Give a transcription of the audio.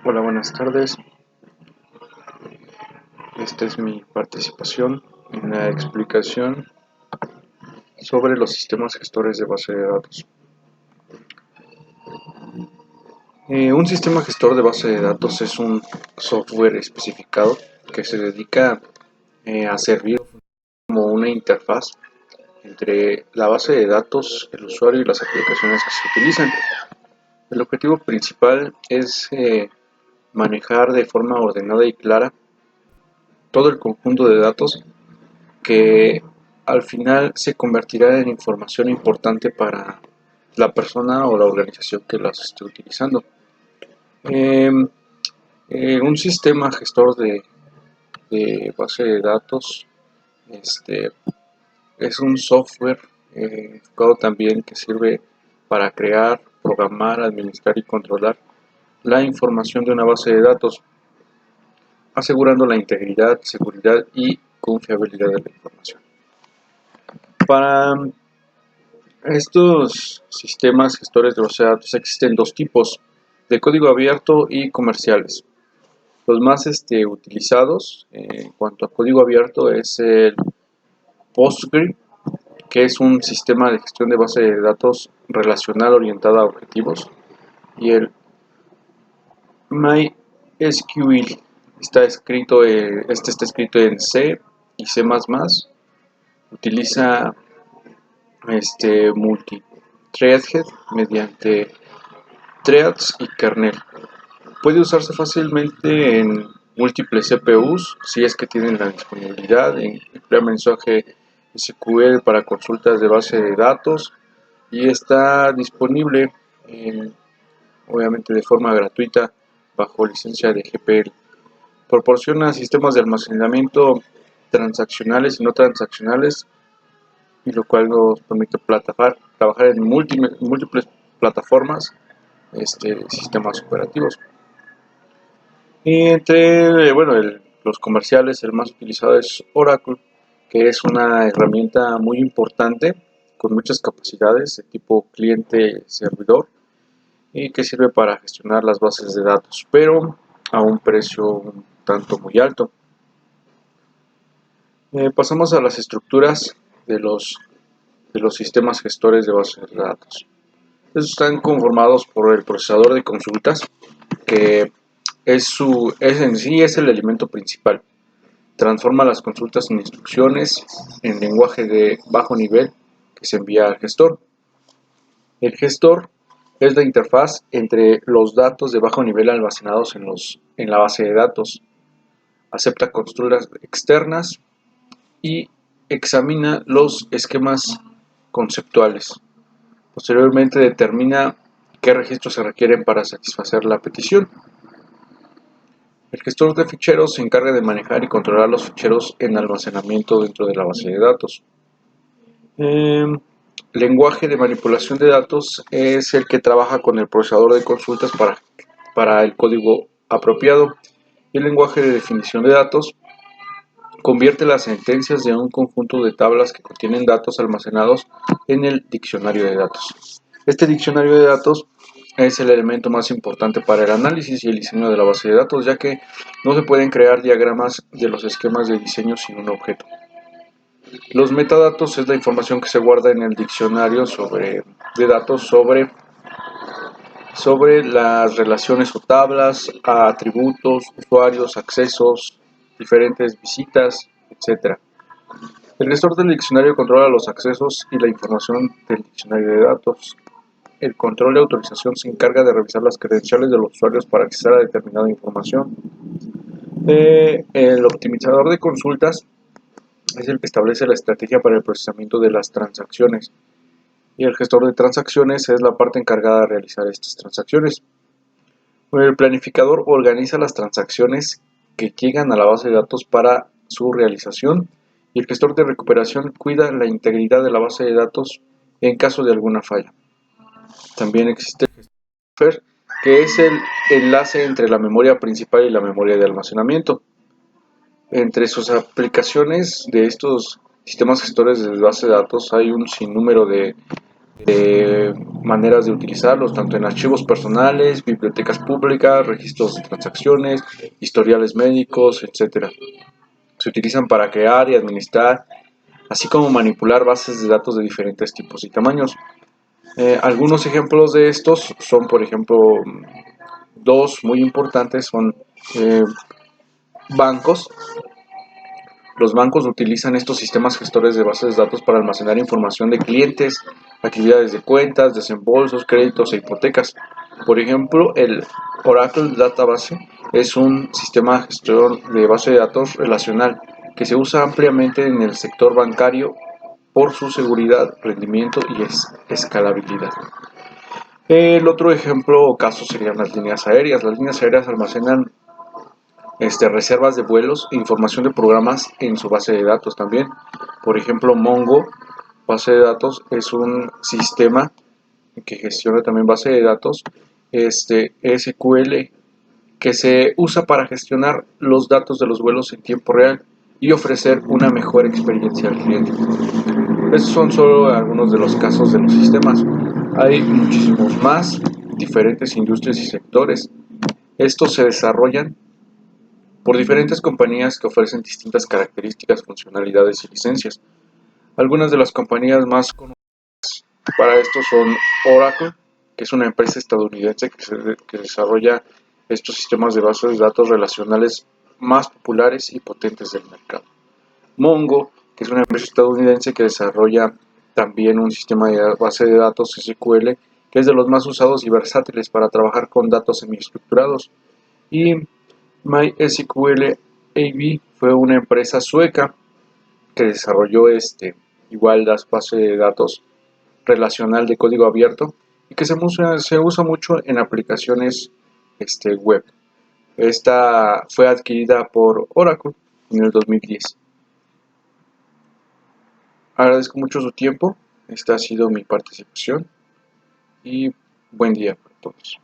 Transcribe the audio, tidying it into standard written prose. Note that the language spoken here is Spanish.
Hola, buenas tardes. Esta es mi participación en la explicación sobre los sistemas gestores de base de datos. Un sistema gestor de base de datos es un software especificado que se dedica a servir como una interfaz entre la base de datos, el usuario y las aplicaciones que se utilizan. El objetivo principal es manejar de forma ordenada y clara todo el conjunto de datos que al final se convertirá en información importante para la persona o la organización que las esté utilizando. Eh, un sistema gestor de base de datos es un software enfocado también que sirve para crear, programar, administrar y controlar la información de una base de datos, asegurando la integridad, seguridad y confiabilidad de la información. Para estos sistemas gestores de base de datos existen dos tipos, de código abierto y comerciales. Los más utilizados en cuanto a código abierto es el Postgre, que es un sistema de gestión de base de datos relacional orientada a objetivos, y el MySQL. Este está escrito en C y C++. Utiliza multi-threaded mediante threads y kernel. Puede usarse fácilmente en múltiples CPUs si es que tienen la disponibilidad. Emplea mensaje SQL para consultas de base de datos y está disponible obviamente de forma gratuita bajo licencia de GPL. Proporciona sistemas de almacenamiento transaccionales y no transaccionales, y lo cual nos permite trabajar en múltiples plataformas, sistemas operativos. Y los comerciales, el más utilizado es Oracle, que es una herramienta muy importante con muchas capacidades de tipo cliente-servidor y que sirve para gestionar las bases de datos, pero a un precio un tanto muy alto. Pasamos a las estructuras de los sistemas gestores de bases de datos. Estos están conformados por el procesador de consultas, que es el elemento principal. Transforma las consultas en instrucciones en lenguaje de bajo nivel que se envía al gestor. El gestor es la interfaz entre los datos de bajo nivel almacenados en la base de datos. Acepta consultas externas y examina los esquemas conceptuales. Posteriormente determina qué registros se requieren para satisfacer la petición. El gestor de ficheros se encarga de manejar y controlar los ficheros en almacenamiento dentro de la base de datos. Lenguaje de manipulación de datos es el que trabaja con el procesador de consultas para el código apropiado. Y el lenguaje de definición de datos convierte las sentencias de un conjunto de tablas que contienen datos almacenados en el diccionario de datos. Este diccionario de datos es el elemento más importante para el análisis y el diseño de la base de datos, ya que no se pueden crear diagramas de los esquemas de diseño sin un objeto. Los metadatos es la información que se guarda en el diccionario de datos sobre las relaciones o tablas, atributos, usuarios, accesos, diferentes visitas, etc. El gestor del diccionario controla los accesos y la información del diccionario de datos. El control de autorización se encarga de revisar las credenciales de los usuarios para acceder a determinada información. El optimizador de consultas es el que establece la estrategia para el procesamiento de las transacciones. Y el gestor de transacciones es la parte encargada de realizar estas transacciones. El planificador organiza las transacciones que llegan a la base de datos para su realización, y el gestor de recuperación cuida la integridad de la base de datos en caso de alguna falla. También existe el gestor, que es el enlace entre la memoria principal y la memoria de almacenamiento. Entre sus aplicaciones de estos sistemas gestores de base de datos hay un sinnúmero de maneras de utilizarlos, tanto en archivos personales, bibliotecas públicas, registros de transacciones, historiales médicos, etcétera. Se utilizan para crear y administrar, así como manipular bases de datos de diferentes tipos y tamaños. Algunos ejemplos de estos son, por ejemplo, dos muy importantes son eh, bancos. Los bancos utilizan estos sistemas gestores de bases de datos para almacenar información de clientes, actividades de cuentas, desembolsos, créditos e hipotecas. Por ejemplo, el Oracle Database es un sistema gestor de base de datos relacional que se usa ampliamente en el sector bancario por su seguridad, rendimiento y escalabilidad. El otro ejemplo o caso serían las líneas aéreas. Las líneas aéreas almacenan reservas de vuelos e información de programas en su base de datos también. Por ejemplo, Mongo, base de datos, es un sistema que gestiona también base de datos SQL que se usa para gestionar los datos de los vuelos en tiempo real y ofrecer una mejor experiencia al cliente. Estos son solo algunos de los casos de los sistemas. Hay muchísimos más, diferentes industrias y sectores. Estos se desarrollan por diferentes compañías que ofrecen distintas características, funcionalidades y licencias. Algunas de las compañías más conocidas para esto son Oracle, que es una empresa estadounidense que desarrolla estos sistemas de bases de datos relacionales más populares y potentes del mercado. Mongo, que es una empresa estadounidense que desarrolla también un sistema de base de datos SQL, que es de los más usados y versátiles para trabajar con datos semiestructurados. Y MySQL AB fue una empresa sueca que desarrolló igual las bases de datos relacional de código abierto y que se usa mucho en aplicaciones web. Esta fue adquirida por Oracle en el 2010. Agradezco mucho su tiempo. Esta ha sido mi participación y buen día para todos.